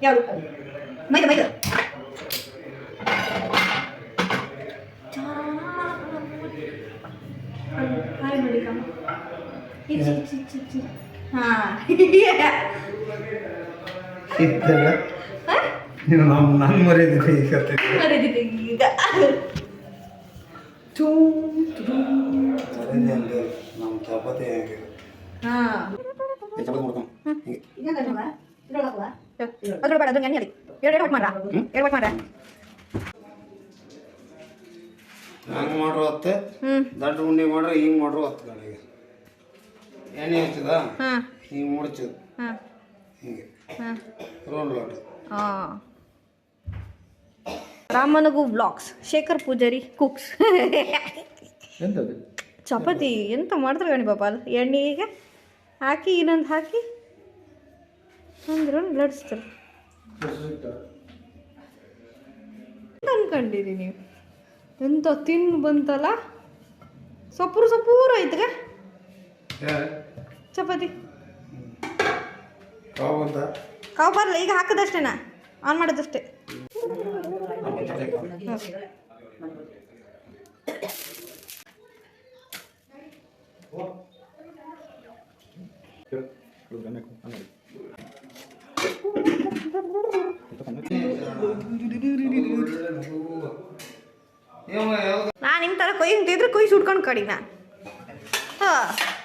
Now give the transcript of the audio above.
ಯಾವುದು ಮೈದ ಮೈದ ಹಾಯ್ ಮಡಿಕ ಹಾಂ ನೀವು ನಾನು ಮರೆದಿದ್ದೆ ಈಗ ಮರೆದಿದ್ದೆ ಈಗ ನಮ್ಮ ಚಪಾತಿ ಹೇಗೆ ಹಾಂ ಚಪಾತಿ ಮಾಡ್ಕೊಂಡು ಅದ್ರ ಬೇಡ ಅದ್ರ ಎಣ್ಣೆ ಹೇಳಿ ಎರಡು ಮಾಡ ಎರಡು ಮಾಡ ಹಂಗೆ ಮಾಡ್ರು ಹೊತ್ತೆ ದೊಡ್ಡ ಉಂಡೆ ಮಾಡ್ರೆ ಹಿಂಗೆ ಮಾಡ್ರು ಹೊತ್ತು ಕಡೆಗೆ ಎಣ್ಣೆ ಹಚ್ಚದ ಹಿಂಗೆ ಮುಡ್ಚದು ಹೀಗೆ ರೋಲ್ ಲಾಟು ರಾಮನಗು ವ್ಲಾಗ್ಸ್ ಶೇಖರ್ ಪೂಜಾರಿ ಕುಕ್ಸ್ ಎಂತದು ಚಪಾತಿ ಎಂತ ಮಾಡ್ತಾರೆ ಗಣಿ ಪಾಪ ಅಲ್ಲ ಎಣ್ಣೆಗೆ ಹಾಕಿ ಇನ್ನೊಂದು ಹಾಕಿ ಅಂದ್ರೆ ಲಡ್ಸ್ತಾರೆ ಅನ್ಕೊಂಡಿರಿ ನೀವು ಎಂತ ತಿನ್ನು ಬಂತಲ್ಲ ಸೊಪ್ಪೂರು ಸೊಪ್ಪೂರು ಐತಗ ಚಪಾತಿ ಕಾವು ಬರಲ್ಲ ಈಗ ಹಾಕೋದಷ್ಟೇನಾ ಆನ್ ಮಾಡೋದಷ್ಟೇ ನಾನು ನಿಮ್ಮ ಥರ ಕೊಯ್ ತಿಂದ್ರೆ ಕೊಯ್ ಸುಟ್ಕೊಂಡು ಕಡಿ ನಾ ಹಾಂ